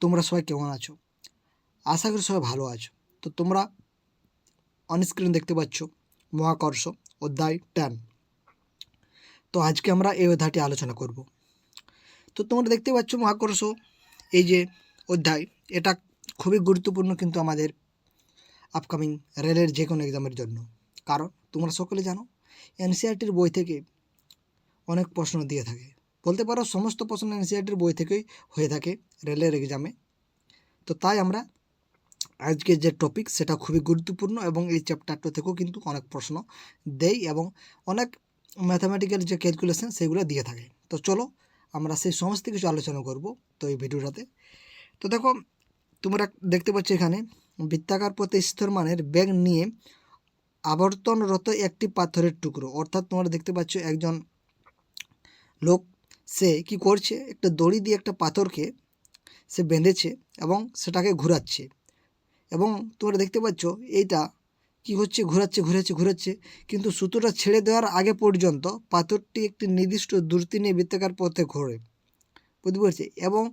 তোমরা সবাই কেমন আছো? আশা করি সবাই ভালো আছো। তো তোমরা অনস্ক্রিন দেখতে পাচ্ছ মহাকর্ষ অধ্যায় 10। তো আজকে আমরা এই অধ্যায়টি আলোচনা করব। তো তোমরা দেখতে পাচ্ছ মহাকর্ষ এই যে অধ্যায়, এটা খুবই গুরুত্বপূর্ণ কিন্তু আমাদের আপকামিং রেলের যে কোনো এক্সামের জন্য। কারণ তোমরা সকলে জানো এনসিইআরটির বই থেকে অনেক প্রশ্ন দিয়ে থাকে, বলতে পারো সমস্ত প্রশ্ন এনসিইআরটির বই থেকেই হয়ে থাকে রেলের এক্সামে। তো তাই আমরা আজকে যে টপিক সেটা খুবই গুরুত্বপূর্ণ এবং এই চ্যাপ্টারটা থেকেও কিন্তু অনেক প্রশ্ন দেয় এবং অনেক ম্যাথামেটিক্যাল যে ক্যালকুলেশন সেগুলো দিয়ে থাকে। তো চলো আমরা সেই সমস্ত কিছু আলোচনা করব তো এই ভিডিওটাতে। তো দেখো তোমরা দেখতে পাচ্ছ এখানে বৃত্তাকার পথে স্থিরমানের বেগ নিয়ে আবর্তনরত একটি পাথরের টুকরো, অর্থাৎ তোমরা দেখতে পাচ্ছ একজন লোক সে কি করছে, একটা দড়ি দিয়ে একটা পাথরকে সে বেঁধেছে এবং সেটাকে ঘোরাচ্ছে। এবং তোমরা দেখতে পাচ্ছ এইটা কি হচ্ছে, ঘুরাচ্ছে কিন্তু সুতোটা ছেড়ে দেওয়ার আগে পর্যন্ত পাথরটি একটি নির্দিষ্ট দূরত্ব নিয়ে বৃত্তাকার পথে ঘোরে, বুঝতে পারছি। এবং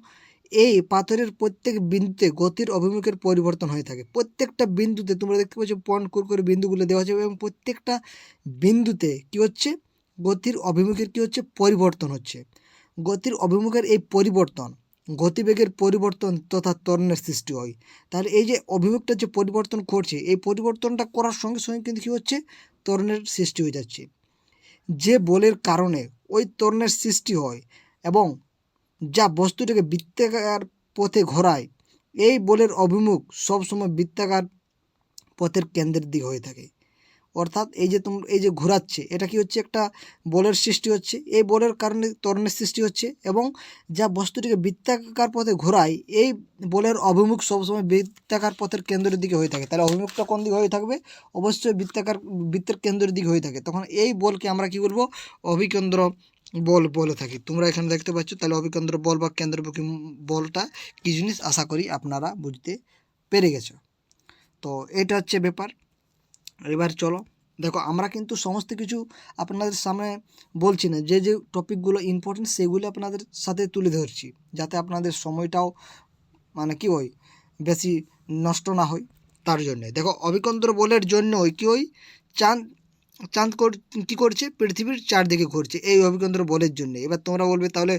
এই পাথরের প্রত্যেক বিন্দুতে গতির অভিমুখের পরিবর্তন হয়ে থাকে। প্রত্যেকটা বিন্দুতে তোমরা দেখতে পাচ্ছ পয়েন্ট করে বিন্দুগুলো দেওয়া আছে এবং প্রত্যেকটা বিন্দুতে কি হচ্ছে, গতির অভিমুখের কি হচ্ছে, পরিবর্তন হচ্ছে। গতির অভিমুখের এই পরিবর্তন গতিবেগের পরিবর্তন তথা ত্বরণের সৃষ্টি হয়। তাহলে এই যে অভিমুখটা যে পরিবর্তন করছে, এই পরিবর্তনটা করার সঙ্গে সঙ্গে কিন্তু কী হচ্ছে, ত্বরণের সৃষ্টি হয়ে যাচ্ছে। যে বলের কারণে ওই ত্বরণের সৃষ্টি হয় এবং যা বস্তুটাকে বৃত্তাকার পথে ঘোরায়, এই বলের অভিমুখ সবসময় বৃত্তাকার পথের কেন্দ্রের দিকে হয়ে থাকে। অর্থাৎ এই যে এই যে ঘোরাচ্ছে, এটা কি হচ্ছে, একটা বলের সৃষ্টি হচ্ছে। এই বলের কারণে ত্বরণের সৃষ্টি হচ্ছে এবং যা বস্তুটিকে বৃত্তাকার পথে ঘোরায়, এই বলের অভিমুখ সবসময় বৃত্তাকার পথের কেন্দ্রের দিকে হয়ে থাকে। তাহলে অভিমুখটা কোন দিকে হয়ে থাকবে, অবশ্যই বৃত্তের কেন্দ্রের দিকে হয়ে থাকে। তখন এই বলকে আমরা কি বলবো, অভিকেন্দ্র বল বলে থাকি। তোমরা এখানে দেখতে পাচ্ছ, তাহলে অভিকেন্দ্র বল বা কেন্দ্রমুখী বলটা কি জিনিস আশা করি আপনারা বুঝতে পেরে গেছো। তো এটা হচ্ছে ব্যাপার। এবার চলো দেখো, আমরা কিন্তু সমস্ত কিছু আপনাদের সামনে বলছি না, যে যে টপিকগুলো ইম্পর্টেন্ট সেগুলো আপনাদের সাথে তুলে ধরছি, যাতে আপনাদের সময়টাও মানে কি হয়, বেশি নষ্ট না হয়। তার জন্যে দেখো, অভিকেন্দ্র বলের জন্য কী হয়, চাঁদ চাঁদ কী করছে, পৃথিবীর চারদিকে ঘুরছে এই অভিকেন্দ্র বলের জন্য। এবার তোমরা বলবে তাহলে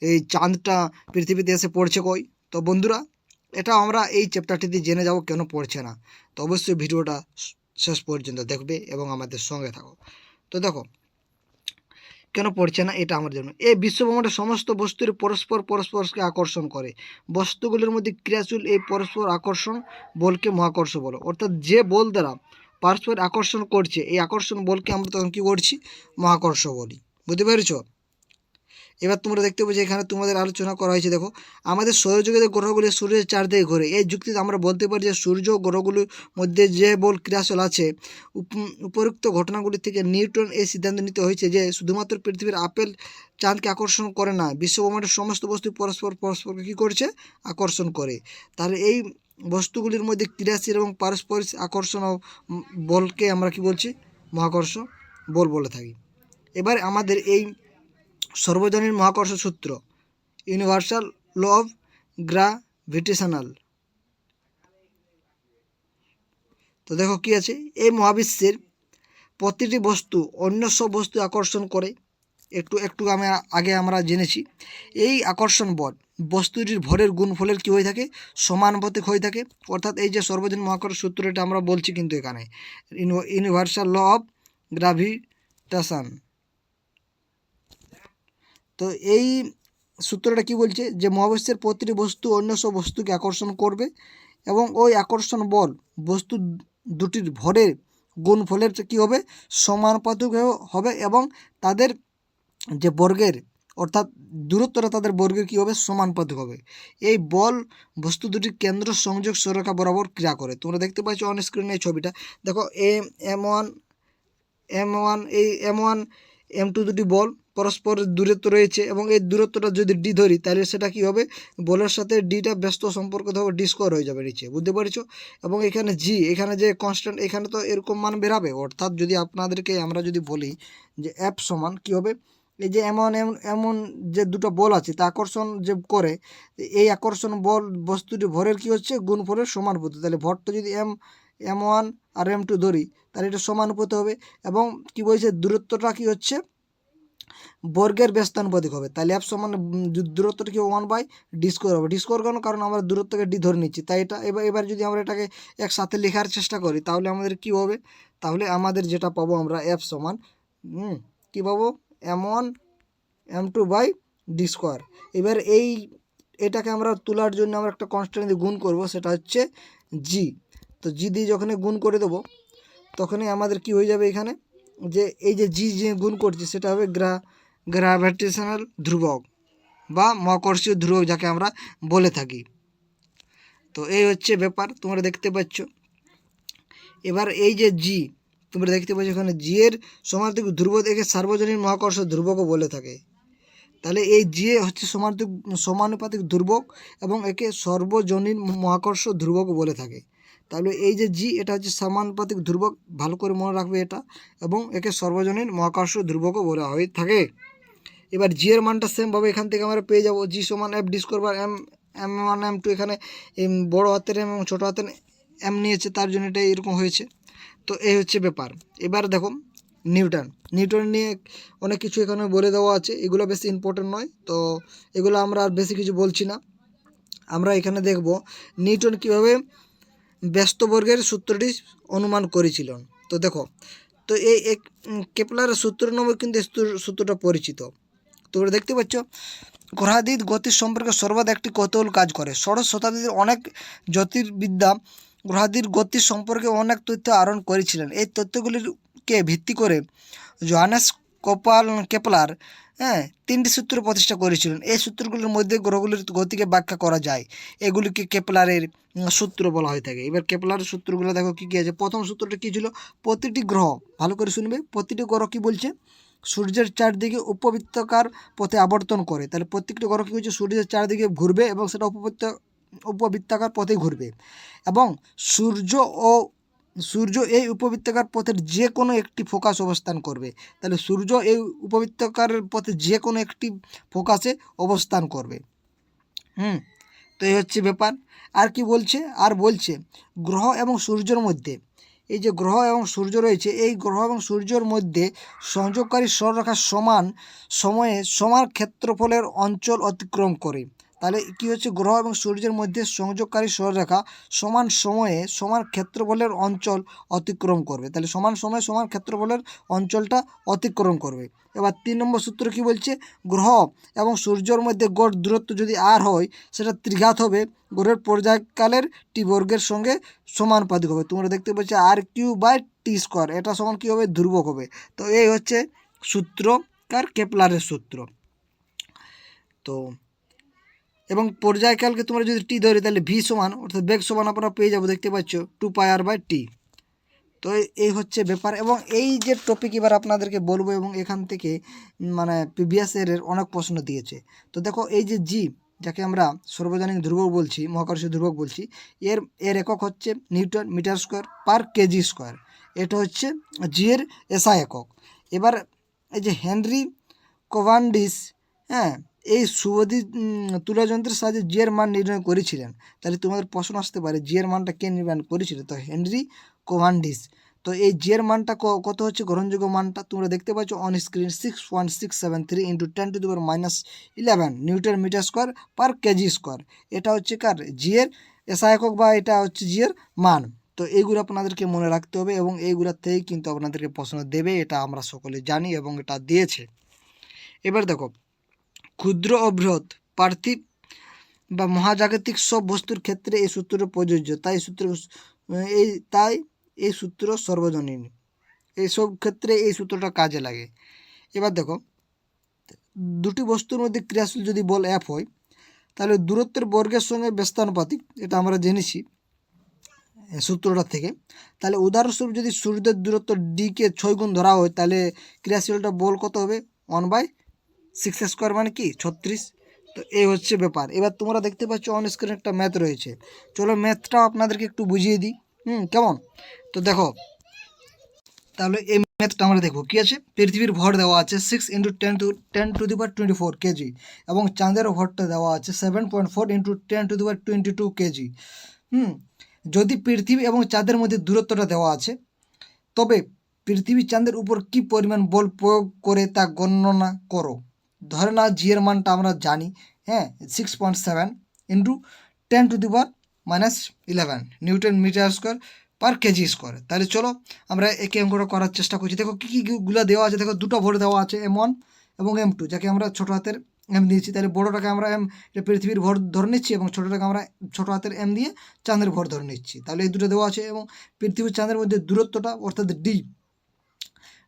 এই চাঁদটা পৃথিবীতে এসে পড়ছে কই? তো বন্ধুরা, এটা আমরা এই চ্যাপ্টারটিতে জেনে যাব কেন পড়ছে না। তো অবশ্যই ভিডিওটা শেষ পর্যন্ত দেখবে এবং আমাদের সঙ্গে থাকো। তো দেখো কেন পড়ছে না, এটা আমার জন্য। এই বিশ্বব্রহ্মাণ্ডের সমস্ত বস্তুর পরস্পরকে আকর্ষণ করে। বস্তুগুলির মধ্যে ক্রিয়াশীল এই পরস্পর আকর্ষণ বলকে মহাকর্ষ বলো। অর্থাৎ যে বল দ্বারা পরস্পর আকর্ষণ করছে, এই আকর্ষণ বলকে আমরা তখন কী করছি, মহাকর্ষ বলি। বুঝতে পেরেছ? এবার তোমরা দেখতে পাচ্ছ এখানে তোমাদের আলোচনা করা হয়েছে। দেখো, আমাদের সৌরজগতের গ্রহগুলি সূর্যের চারদিকে ঘোরে। এই যুক্তিতে আমরা বলতে পারি যে সূর্য গ্রহগুলির মধ্যে যে বল ক্রিয়াশীল আছে, উপরোক্ত ঘটনাগুলি থেকে নিউটন এই সিদ্ধান্ত নিতে হয়েছে যে শুধুমাত্র পৃথিবীর আপেল চাঁদকে আকর্ষণ করে না, বিশ্বব্রহ্মাণ্ডের সমস্ত বস্তু পরস্পরকে কী করছে, আকর্ষণ করে। তাহলে এই বস্তুগুলির মধ্যে ক্রিয়াশীল এবং পারস্পরিক আকর্ষণ বলকে আমরা কি বলছি, মহাকর্ষ বল বলে থাকি। এবার আমাদের এই সর্বজনীন মহাকর্ষ সূত্র, ইউনিভার্সাল ল অফ গ্র্যাভিটেশনাল। তো দেখো কি আছে, এই মহাবিশ্বের প্রতিটি বস্তু অন্য সব বস্তু আকর্ষণ করে। একটু আগে আমরা জেনেছি এই আকর্ষণ বল বস্তুটির ভরের গুণফলের কী হয়ে থাকে, সমানুপাতিক হয়ে থাকে। অর্থাৎ এই যে সর্বজনীন মহাকর্ষ সূত্রটা আমরা বলছি কিন্তু এখানে ইউনিভার্সাল ল অফ গ্র্যাভিটেশন। তো এই সূত্রটা কি বলছে, যে মহাবিশ্বের প্রতিটি বস্তু অন্য সব বস্তুকে আকর্ষণ করবে এবং ওই আকর্ষণ বল বস্তু দুটির ভরের গুণফলের কী হবে, সমানুপাতিক হবে এবং তাদের যে বর্গের অর্থাৎ দূরত্বটা তাদের বর্গের কী হবে, সমানুপাতিক হবে। এই বল বস্তু দুটির কেন্দ্র সংযোগ সরলরেখা বরাবর ক্রিয়া করে। তোমরা দেখতে পাচ্ছ অন স্ক্রিনে এই ছবিটা। দেখো এম ওয়ান এই এম1 এম2 দুটি বল পরস্পর দূরত্ব রয়েছে এবং এই দূরত্বটা যদি ডি ধরি, তাহলে সেটা কী হবে, বলের সাথে ডিটা ব্যস্ত সম্পর্কিত হবে, ডি স্কোয়ার হয়ে যাবে নিচে, বুঝতে পারছো। এবং এখানে জি, এখানে যে কনস্ট্যান্ট, এখানে তো এরকম মান বেরাবে। অর্থাৎ যদি আপনাদেরকে আমরা যদি বলি যে এফ সমান কী হবে, এই যে এমন এমন এমন যে দুটো বল আছে তা আকর্ষণ যে করে, এই আকর্ষণ বল বস্তুটি ভরের কি হচ্ছে গুণফলের সমানুপাতিক। তাহলে ভরটা যদি M1 আর M2 ধরি তাহলে এটা সমানুপাতিক হবে। এবং কি বলছে দূরত্বটা কি হচ্ছে বর্গের ব্যস্তানুপাতিক হবে। তাহলে F সমান দূরত্বটা কি 1/d² হবে। d² কেন? কারণ আমরা দূরত্বকে d ধরে নিচ্ছি, তাই এটা এবার যদি আমরা এটাকে একসাথে লেখার চেষ্টা করি তাহলে আমাদের কি হবে, তাহলে আমাদের যেটা পাবো আমরা F সমান কি পাবো M1 M2/d²। এবার এটাকে আমরা তোলার জন্য আমরা একটা কনস্ট্যান্ট দিয়ে গুণ করব, সেটা হচ্ছে g। তো g দিয়ে যখন গুণ করে দেবো তখনই আমাদের কি হয়ে যাবে এখানে, যে এই যে g যে গুণ করছি সেটা হবে গ্র্যাভিটেশনাল ধ্রুবক বা মহাকর্ষীয় ধ্রুবক যাকে আমরা বলে থাকি। তো এই হচ্ছে ব্যাপার, তোমরা দেখতে পাচ্ছ। এবার এই যে g তোমরা দেখতে পাচ্ছ এখানে g এর সমানুপাতিক ধ্রুবক একে সার্বজনীন মহাকর্ষ ধ্রুবকও বলে থাকে। তাহলে এই g হচ্ছে সমানুপাতিক ধ্রুবক এবং একে সর্বজনীন মহাকর্ষ ধ্রুবকও বলে থাকে। তাহলে এই যে g এটা হচ্ছে সমানুপাতিক ধ্রুবক, ভালো করে মনে রাখবে এটা, এবং একে সর্বজনীন মহাকর্ষ ধ্রুবকও বলা হয়ে থাকে। এবার জি এর মানটা সেমভাবে এখান থেকে আমরা পেয়ে যাব জি সমান F_d² বা M1 M2, এখানে বড় হাতের M এবং ছোটো হাতের M নিয়েছে তার জন্য এটা এরকম হয়েছে। তো এই হচ্ছে ব্যাপার। এবার দেখো নিউটন নিয়ে অনেক কিছু এখানে বলে দেওয়া আছে, এগুলো বেশি ইম্পর্টেন্ট নয়, তো এগুলো আমরা আর বেশি কিছু বলছি না। আমরা এখানে দেখব নিউটন কীভাবে ব্যস্তবর্গের সূত্রটি অনুমান করেছিলেন। তো দেখো, তো এই কেপলারের সূত্র নামে কিন্তু সূত্রটা পরিচিত। তোমরা দেখতে পাচ্ছ গ্রহাদির গতির সম্পর্কে সর্বদা একটি কৌতূহল কাজ করে। ষোড়শ শতাব্দীর অনেক জ্যোতির্বিদ্যা গ্রহাদির গতির সম্পর্কে অনেক তথ্য আহরণ করেছিলেন। এই তথ্যগুলিকে ভিত্তি করে জোহানেস কেপলার তিনটি সূত্র প্রতিষ্ঠা করেছিলেন। এই সূত্রগুলির মধ্যে গ্রহগুলির গতিকে ব্যাখ্যা করা যায়, এগুলিকে কেপলারের সূত্র বলা হয়ে থাকে। এবার কেপলারের সূত্রগুলো দেখো কী কী আছে। প্রথম সূত্রটা কী ছিল, প্রতিটি গ্রহ, ভালো করে শুনবে, প্রতিটি গ্রহ কী বলছে সূর্যের চারদিকে উপবৃত্তাকার পথে আবর্তন করে। তাহলে প্রত্যেকটি গ্রহ কী হচ্ছে সূর্যের চারদিকে ঘুরবে এবং সেটা উপবৃত্তাকার পথে ঘুরবে, এবং সূর্য এই উপবৃত্তাকার পথের যে কোনো একটি ফোকাস অবস্থান করবে। তাহলে সূর্য এই উপবৃত্তাকার পথে যে কোনো একটি ফোকাসে অবস্থান করবে। তো এই হচ্ছে ব্যাপার। আর কি বলছে, আর বলছে গ্রহ এবং সূর্যের মধ্যে, এই যে গ্রহ এবং সূর্য রয়েছে, এই গ্রহ এবং সূর্যের মধ্যে সংযোগকারী সরলরেখা সমান সময়ে সমান ক্ষেত্রফলের অঞ্চল অতিক্রম করে। তাহলে কি হচ্ছে, গ্রহ এবং সূর্যের মধ্যে সংযোগকারী সরলরেখা সমান সময়ে সমান ক্ষেত্রফলের অঞ্চল অতিক্রম করবে। তাহলে সমান সময়ে সমান ক্ষেত্রফলের অঞ্চলটা অতিক্রম করবে। এবার 3 নম্বর সূত্র কি বলছে, গ্রহ এবং সূর্যের মধ্যে গড় দূরত্ব যদি r হয় সেটা ত্রিঘাত হবে গ্রহের পর্যায়কালের টি বর্গের সঙ্গে সমানুপাতিক হবে। তোমরা দেখতে পাচ্ছ r3/t², এটা সমান কী হবে, ধ্রুবক হবে। তো এই হচ্ছে সূত্রকার কেপলারের সূত্র। তো এবং পর্যায়কালকে তোমরা যদি টি ধরি তাহলে ভি সমান, অর্থাৎ বেগ সমান আমরা পেয়ে যাবো, দেখতে পাচ্ছ 2πr/t। তো এই হচ্ছে ব্যাপার। এবং এই যে টপিক এবার আপনাদেরকে বলবো, এবং এখান থেকে মানে প্রিভিয়াস ইয়ারের অনেক প্রশ্ন দিয়েছে। তো দেখো এই যে জি, যাকে আমরা সর্বজনীন ধ্রুবক বলছি, মহাকর্ষীয় ধ্রুবক বলছি, এর একক হচ্ছে newton metre square per KG square. এটা হচ্ছে জি এর এসআই একক। এবার এই যে হেনরি কোভান্ডিস এই সুবধি তুলাযন্ত্রের সাহায্যে জি এর মান নির্ণয় করেছিলেন। তাহলে তোমাদের প্রশ্ন আসতে পারে জি এর মানটা কে নির্ণয় করেছিল, তো হেনরি কোভান্ডিস। তো এই জি এর মানটা কত হচ্ছে গ্রহণযোগ্য মানটা তোমরা দেখতে পাচ্ছ on screen, 6.673 × 10⁻11 newton metre square per KG square. এটা হচ্ছে কার, জি এর এসআই একক, বা এটা হচ্ছে জি এর মান। তো এইগুলো আপনাদেরকে মনে রাখতে হবে, এবং এইগুলোর থেকেই কিন্তু আপনাদেরকে প্রশ্ন দেবে, এটা আমরা সকলে জানি এবং এটা দিয়েছে। এবার দেখো, ক্ষুদ্র ও বৃহৎ পার্থিব বা মহাজাগতিক সব বস্তুর ক্ষেত্রে এই সূত্র প্রযোজ্য। তাই এই সূত্র সর্বজনীন, এইসব ক্ষেত্রে এই সূত্রটা কাজে লাগে। এবার দেখো, দুটি বস্তুর মধ্যে ক্রিয়াশীল যদি বল F হয় তাহলে দূরত্বের বর্গের সঙ্গে ব্যস্তানুপাতিক, এটা আমরা জেনেছি সূত্রটা থেকে। তাহলে উদাহরণস্বরূপ যদি সূর্যের দূরত্ব ডিকে 6 গুণ ধরা হয় তাহলে ক্রিয়াশীলটা বল কত হবে, 1/6² মানে কি 36। তো এই হচ্ছে ব্যাপার। এবার তোমরা দেখতে পাচ্ছ অন স্ক্রিনে একটা ম্যাথ রয়েছে, চলো ম্যাথটাও আপনাদেরকে একটু বুঝিয়ে দিই। কেমন, তো দেখো তাহলে এই ম্যাথটা আমরা দেখব কী আছে। পৃথিবীর ভর দেওয়া আছে 6 × 10⁻24 কেজি এবং চাঁদের ভরটা দেওয়া আছে 7.4 × 10⁻22 কেজি। যদি পৃথিবী এবং চাঁদের মধ্যে দূরত্বটা দেওয়া আছে, তবে পৃথিবী চাঁদের উপর কি পরিমাণ বল প্রয়োগ করে তা গণনা করো। ধরে না জি এর মানটা আমরা জানি, 6.7 × 10⁻11 newton metre square per KG square. তাহলে চলো আমরা একে অঙ্কটা করার চেষ্টা করছি। দেখো কী কীগুলো দেওয়া আছে। দেখো দুটো ভর দেওয়া আছে M1 এবং M2, যাকে আমরা ছোটো হাতের এম দিয়েছি। তাহলে বড়োটাকে আমরা এম পৃথিবীর ভর ধরে নিচ্ছি এবং ছোটোটাকে আমরা ছোটো হাতের এম দিয়ে চাঁদের ভর ধরে নিচ্ছি। তাহলে এই দুটো দেওয়া আছে এবং পৃথিবীর চাঁদের মধ্যে দূরত্বটা অর্থাৎ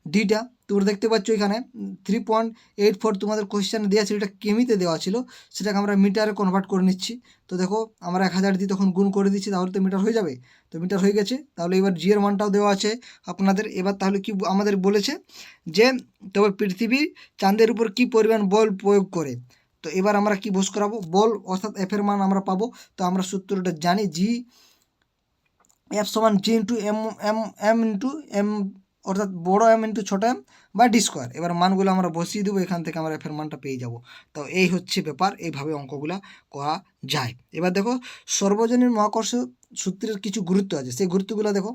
ডিটা তোমরা দেখতে পাচ্ছ এখানে 3.84 তোমাদের কোয়েশ্চেনে দেওয়া ছিল, এটা কেমিতে দেওয়া ছিল, সেটাকে আমরা মিটারে কনভার্ট করে নিচ্ছি। তো দেখো আমরা 1000 দিয়ে তখন গুণ করে দিচ্ছি, তাহলে তো মিটার হয়ে যাবে। তো মিটার হয়ে গেছে। তাহলে এবার জি এর মানটাও দেওয়া আছে আপনাদের। এবার তাহলে কি আমাদের বলেছে যে তবে পৃথিবী চাঁদের উপর কি পরিমাণ বল প্রয়োগ করে। তো এবার আমরা কি বস করাবো, বল অর্থাৎ এফ এর মান আমরা পাবো। তো আমরা সূত্রটা জানি, জি এফ সমান জি ইন্টু এম ইন্টু এম, অর্থাৎ বড় এম ইন্টু ছোটো এম বা ডি স্কোয়ার। এবার মানগুলো আমরা বসিয়ে দেবো, এখান থেকে আমরা এফের মানটা পেয়ে যাব। তো এই হচ্ছে ব্যাপার, এইভাবে অঙ্কগুলো করা যায়। এবার দেখো সর্বজনীন মহাকর্ষ সূত্রের কিছু গুরুত্ব আছে, সেই গুরুত্বগুলো দেখো।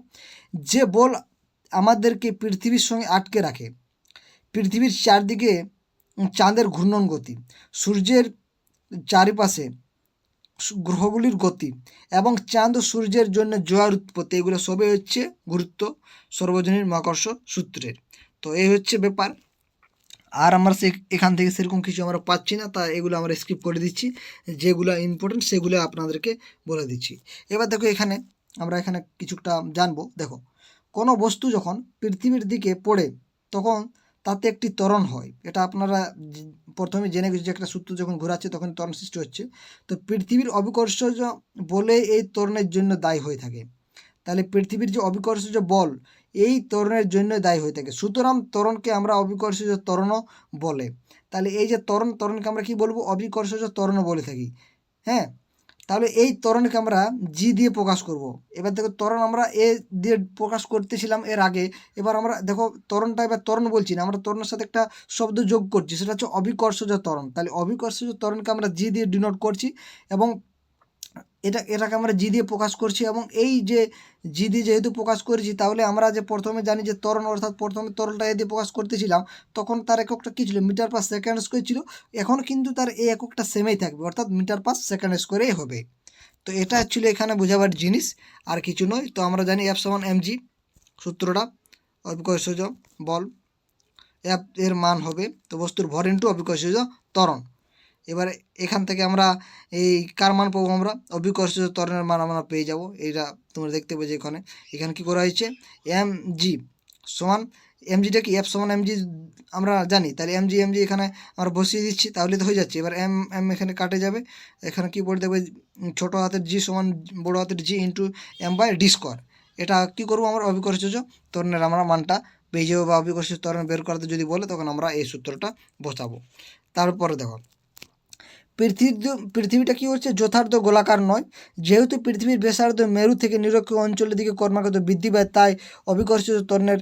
যে বল আমাদেরকে পৃথিবীর সঙ্গে আটকে রাখে, পৃথিবীর চারদিকে চাঁদের ঘূর্ণন গতি, সূর্যের চারিপাশে গ্রহগুলির গতি এবং চাঁদ ও সূর্যের জন্য জোয়ার উৎপত্তি, এগুলো সবই হচ্ছে গুরুত্ব সর্বজনীন মহাকর্ষ সূত্রের। তো এই হচ্ছে ব্যাপার। আর আমরা এখান থেকে সেরকম কিছু আমরা পাচ্ছি না, তা এগুলো আমরা স্কিপ করে দিচ্ছি। যেগুলো ইম্পর্টেন্ট সেগুলো আপনাদেরকে বলে দিচ্ছি। এবার দেখো এখানে আমরা কিছুটা জানবো। দেখো কোনো বস্তু যখন পৃথিবীর দিকে পড়ে তখন তাতে একটি ত্বরণ হয়। এটা আপনারা প্রথমে জেনে গেছি যে একটা সূত্র যখন ঘোরাচ্ছে তখন ত্বরণ সৃষ্টি হচ্ছে। তো পৃথিবীর অবিকর্ষজ বলে এই ত্বরণের জন্য দায়ী হয়ে থাকে। তাহলে পৃথিবীর যে অবিকর্ষজ বল এই ত্বরণের জন্য দায়ী হয়ে থাকে। সুতরাং ত্বরণকে আমরা অবিকর্ষজ ত্বরণও বলে। তাহলে এই যে ত্বরণকে আমরা কি বলবো, অবিকর্ষজ ত্বরণও বলে থাকি। তাহলে এই ত্বরণকে আমরা জি দিয়ে প্রকাশ করব। এবার দেখো ত্বরণ আমরা এ দিয়ে প্রকাশ করতেছিলাম এর আগে। এবার আমরা দেখো ত্বরণটা এবার ত্বরণ বলছি না, আমরা ত্বরণের সাথে একটা শব্দ যোগ করছি, সেটা হচ্ছে অবিকর্ষজ ত্বরণ। তাহলে অবিকর্ষজ ত্বরণকে আমরা জি দিয়ে ডিনোট করছি এবং এটাকে আমরা জি দিয়ে প্রকাশ করছি। এবং এই যে জি দিয়ে যেহেতু প্রকাশ করেছি, তাহলে আমরা যে প্রথমে জানি যে ত্বরণ, অর্থাৎ প্রথমে তরলটা এ দিয়ে প্রকাশ করতেছিলাম তখন তার এককটা কী ছিল, মিটার পার সেকেন্ড স্কোয়ার ছিল। এখন কিন্তু তার এই এককটা সেমেই থাকবে, অর্থাৎ মিটার পার সেকেন্ড স্কোয়ারেই হবে। তো এটা ছিল এখানে বোঝাবার জিনিস, আর কিছু নয়। তো আমরা জানি এফ সমান এম জি, সূত্রটা অবিকর্ষজ বল, এফ এর মান হবে তো বস্তুর ভর ইন্টু অবিকর্ষজ ত্বরণ। এবারে এখান থেকে আমরা এই কার মান পাবো, আমরা অবিকর্ষজ ত্বরণের মান আমরা পেয়ে যাব। এইটা তোমরা দেখতে পাচ্ছ এখানে কী করা হয়েছে, এম জি সমান এম জিটা কি এফ সমান এম জি আমরা জানি। তাহলে এম জি এখানে আমরা বসিয়ে দিচ্ছি, তাহলে তো হয়ে যাচ্ছে। এবার এম এখানে কাটে যাবে, এখানে কি পড়ে দেবে, ছোটো হাতের জি সমান বড়ো হাতের G into M by D square. এটা কী করবো, আমরা অবিকর্ষজ ত্বরণের আমরা মানটা পেয়ে যাবো, বা অবিকর্ষজ ত্বরণ বের করতে যদি বলে তখন আমরা এই সূত্রটা বসাবো। তারপরে দেখো পৃথিবীটা কী হচ্ছে, যথার্থ গোলাকার নয়। যেহেতু পৃথিবীর ব্যাসার্ধ মেরু থেকে নিরক্ষীয় অঞ্চলের দিকে ক্রমাগত বৃদ্ধি পায়, তাই অবিকর্ষিত ত্বরণের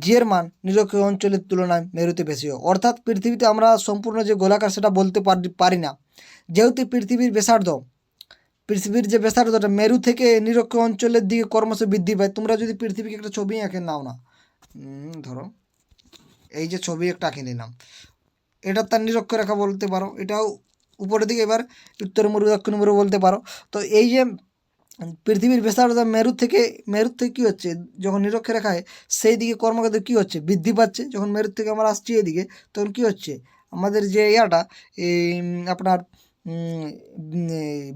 জিয়ের মান নিরক্ষীয় অঞ্চলের তুলনায় মেরুতে বেশি হয়। অর্থাৎ পৃথিবীতে আমরা সম্পূর্ণ যে গোলাকার সেটা বলতে পারি না, যেহেতু পৃথিবীর যে ব্যাসার্ধটা মেরু থেকে নিরক্ষীয় অঞ্চলের দিকে ক্রমশ বৃদ্ধি পায়। তোমরা যদি পৃথিবীকে একটা ছবি এঁকে নাও না, ধরো এই যে ছবি একটা আঁকে নিলাম, এটা তার নিরক্ষরেখা বলতে পারো, এটাও উপরের দিকে, এবার উত্তর মেরু দক্ষিণ মেরু বলতে পারো। তো এই যে পৃথিবীর ব্যাসার্ধ মেরু থেকে কী হচ্ছে, যখন নিরক্ষরেখায় সেই দিকে ক্রমাগত কী হচ্ছে, বৃদ্ধি পাচ্ছে। যখন মেরু থেকে আমরা আসছি এদিকে তখন কী হচ্ছে, আমাদের যে এই আপনার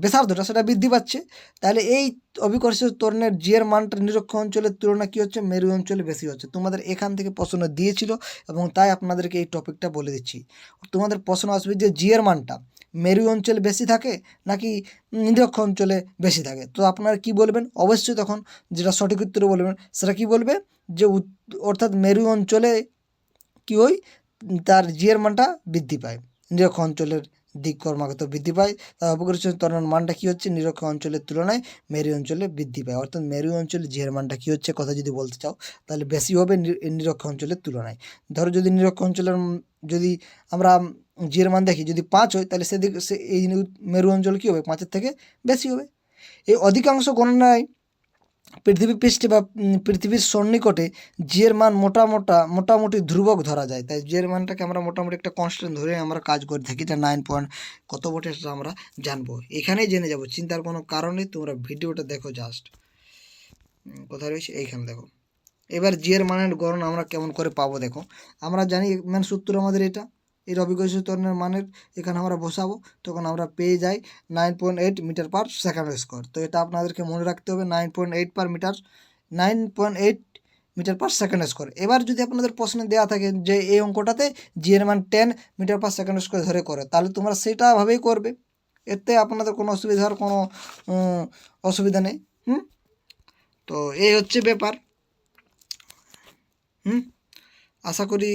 ব্যাসার্ধটা সেটা বৃদ্ধি পাচ্ছে। তাহলে এই অবিকর্ষজ ত্বরণের জিয়ের মানটা নিরক্ষ অঞ্চলের তুলনায় কী হচ্ছে, মেরু অঞ্চলে বেশি হচ্ছে। তোমাদের এখান থেকে প্রশ্ন দিয়েছিল এবং তাই আপনাদেরকে এই টপিকটা বলে দিচ্ছি। তোমাদের প্রশ্ন আসবে যে জিয়ের মানটা মেরু অঞ্চলে বেশি থাকে নাকি নিরক্ষ অঞ্চলে বেশি থাকে। তো আপনারা কি বলবেন, অবশ্যই তখন যেটা সঠিক উত্তর বলবেন সেটা কি বলবে, যে অর্থাৎ মেরু অঞ্চলে কী হয়, তার জিয়ের মানটা বৃদ্ধি পায় নিরক্ষ অঞ্চলের দিক ক্রমাগত বৃদ্ধি পায়, তাই অপরিকর্ষিত ত্বরণের মানটা কী হচ্ছে, নিরক্ষীয় অঞ্চলের তুলনায় মেরু অঞ্চলে বৃদ্ধি পায়। অর্থাৎ মেরু অঞ্চলে জি এর মানটা কী হচ্ছে, কথা যদি বলতে চাও তাহলে বেশি হবে নিরক্ষীয় অঞ্চলের তুলনায়। ধরো যদি নিরক্ষীয় অঞ্চলের যদি আমরা জি এর মান দেখি, যদি 5 হয় তাহলে সেদিকে এই মেরু অঞ্চল কী হবে, 5-এর থেকে বেশি হবে। এই অধিকাংশ গণনায় পৃথিবী পৃষ্ঠে বা পৃথিবীর সন্নিকটে জি এর মান মোটামুটি ধ্রুবক ধরা যায়। তাই জি এর মানটাকে আমরা মোটামুটি একটা কনস্ট্যান্ট ধরে আমরা কাজ করে থাকি, যা 9 পয়েন্ট কত বটে সেটা আমরা জানবো, এখানেই জেনে যাব, চিন্তার কোনো কারণ নেই। তোমরা ভিডিওটা দেখো, জাস্ট কোথায় রয়েছে এইখানে দেখো। এবার জি এর মানের গণনা আমরা কেমন করে পাবো দেখো। আমরা জানি মেন সূত্র আমাদের এটা, এর অবিকর্ষিত ত্বরণের মানের এখানে আমরা বসাবো, তখন আমরা পেয়ে যাই 9.8 মিটার পার সেকেন্ড স্কোয়ার। তো এটা আপনাদেরকে মনে রাখতে হবে, 9.8 মিটার পার সেকেন্ড স্কোয়ার। এবার যদি আপনাদের প্রশ্নে দেওয়া থাকে যে এই অঙ্কটাতে জি এর মান 10 মিটার পার সেকেন্ড স্কোয়ার ধরে করে, তাহলে তোমরা সেটাভাবেই করবে, এতে আপনাদের কোনো অসুবিধার কোনো অসুবিধা নেই। তো এই হচ্ছে ব্যাপার। আশা করি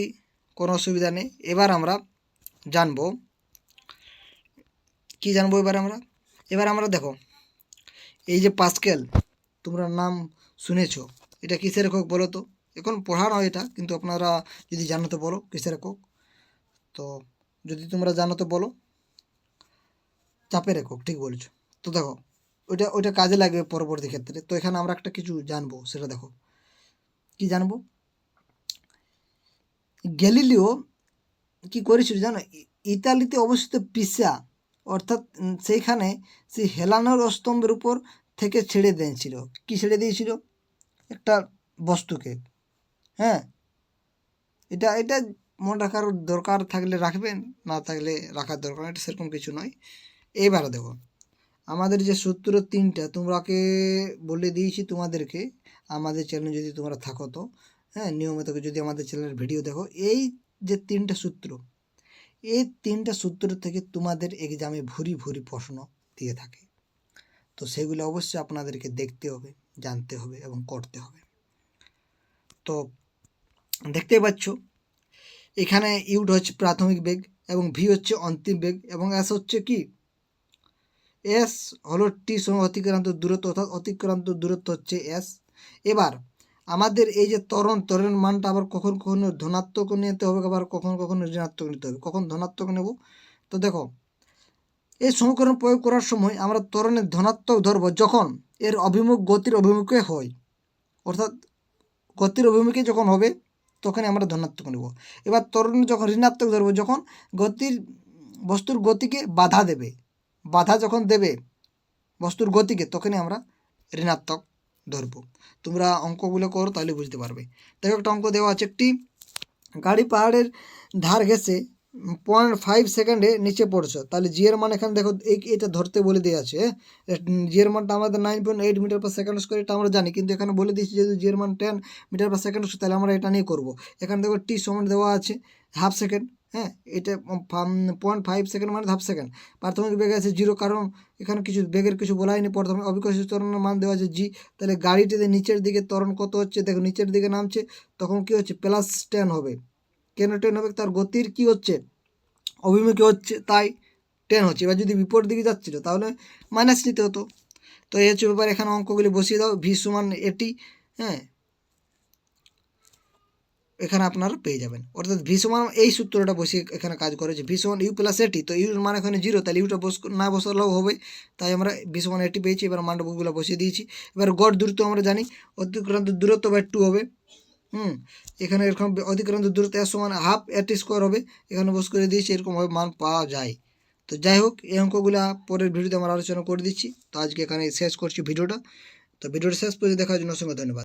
কোনো অসুবিধা নেই। এবার আমরা জানবো কি জানবো, এবার আমরা দেখো, এই যে পাস্কেল তোমরা নাম শুনেছো, এটা কিসের একক বলো তো? এখন পড়ানো এটা, কিন্তু আপনারা যদি জানো তো বলো কিসের একক। তো যদি তোমরা জানো তো বলো। চাপের একক, ঠিক বলেছো। তো দেখো ওইটা কাজে লাগবে পরবর্তী ক্ষেত্রে। তো এখানে আমরা একটা কিছু জানবো, সেটা দেখো কি জানবো। গ্যালিলিও কি করেছিল জানো, ইতালিতে অবস্থিত পিসা, অর্থাৎ সেইখানে সেই হেলানোর স্তম্ভের উপর থেকে ছেড়ে দিয়েছিল। কি ছেড়ে দিয়েছিল? একটা বস্তুকে। হ্যাঁ, এটা মনে রাখার দরকার থাকলে রাখবেন, না থাকলে রাখার দরকার, এটা সেরকম কিছু নয়। এবারে দেখো, আমাদের যে সূত্র 3টা তোমরাকে বলে দিয়েছি তোমাদেরকে, আমাদের চ্যানেলে যদি তোমরা থাকো তো, হ্যাঁ, নিয়মিত যদি আমাদের চ্যানেলের ভিডিও দেখো, এই যে 3টা সূত্র, এই 3টা সূত্র থেকে তোমাদের এক্সামে ভুরি প্রশ্ন দিয়ে থাকে। তো সেগুলো অবশ্যই আপনাদেরকে দেখতে হবে, জানতে হবে এবং করতে হবে। তো দেখতেই পাচ্ছ এখানে ইউটা হচ্ছে প্রাথমিক বেগ এবং ভি হচ্ছে অন্তিম বেগ এবং এস হচ্ছে কি, এস হলো টি সময় অতিক্রান্ত দূরত্ব, অর্থাৎ অতিক্রান্ত দূরত্ব হচ্ছে এস। এবার আমাদের এই যে ত্বরণের মানটা আবার কখন ধনাত্মক নিতে হবে, আবার কখন ঋণাত্মক নিতে হবে। কখন ধনাত্মক নেব, তো দেখো এই সমীকরণ প্রয়োগ করার সময় আমরা ত্বরণের ধনাত্মক ধরব যখন এর অভিমুখ গতির অভিমুখে হয়, অর্থাৎ গতির অভিমুখে যখন হবে তখনই আমরা ধনাত্মক নেব। এবার ত্বরণ যখন ঋণাত্মক ধরবো যখন বস্তুর গতিকে বাধা দেবে, বাধা যখন দেবে বস্তুর গতিকে, তখনই আমরা ঋণাত্মক ধরবো। তোমরা অঙ্কগুলো করো, তাহলে বুঝতে পারবে। দেখো একটা অঙ্ক দেওয়া আছে, একটি গাড়ি পাহাড়ের ধার ঘেঁষে 0.5 সেকেন্ডে নিচে পড়ছো, তাহলে জি এর মান এখানে দেখো এটা ধরতে বলে দেওয়া আছে। জি এর মানটা আমাদের 9.8 মিটার পার সেকেন্ড স্কোয়ার, এটা আমরা জানি, কিন্তু এখানে বলে দিয়েছি যেহেতু জি এর মান 10 মিটার পার সেকেন্ড স্কোয়ার, তাহলে আমরা এটা নিয়ে করবো। এখানে দেখো টি সমান দেওয়া আছে হাফ সেকেন্ড, হ্যাঁ, এটা 0.5 সেকেন্ড মানে হাফ সেকেন্ড। প্রাথমিক বেগ আছে 0, কারণ এখানে কিছু বেগের কিছু বলা হয়নি। প্রথমে অবিকর্ষিত ত্বরণের মান দেওয়া আছে জি, তাহলে গাড়িটিতে নিচের দিকে ত্বরণ কত হচ্ছে, দেখো নিচের দিকে নামছে, তখন কি হচ্ছে, +10 হবে। কেন 10 হবে? তার গতির কি হচ্ছে, অভিমুখী হচ্ছে, তাই 10 হচ্ছে। এবার যদি বিপরীত দিকে যাচ্ছিল তাহলে মাইনাস নিতে হতো। তো এই হচ্ছে ব্যাপার। এখানে অঙ্কগুলি বসিয়ে দাও, ভি সমান এটি, হ্যাঁ, এখানে আপনারা পেয়ে যাবেন। অর্থাৎ ভি সমান এই সূত্রটা বসিয়ে এখানে কাজ করেছে, ভি সমান ইউ প্লাস এটি। তো ইউর মান এখানে 0, তাহলে ইউটা না বসালেও হবে, তাই আমরা ভি সমান এটি পেয়েছি। এবার মানগুলো বসিয়ে দিয়েছি। এবার গড় দূরত্ব আমরা জানি, অতিক্রান্ত দূরত্ব বাই 2 হবে। এখানে এরকম অতিক্রান্ত দূরত্ব এর সমান হাফ এটি স্কোয়ার হবে, এখানে বস করে দিয়েছি, এরকমভাবে মান পাওয়া যায়। তো যাই হোক, এই অঙ্কগুলো পরের ভিডিওতে আমরা আলোচনা করে দিচ্ছি। তো আজকে এখানে শেষ করছি ভিডিওটা। তো ভিডিওটা শেষ পর্যন্ত দেখার জন্য অসংখ্য ধন্যবাদ।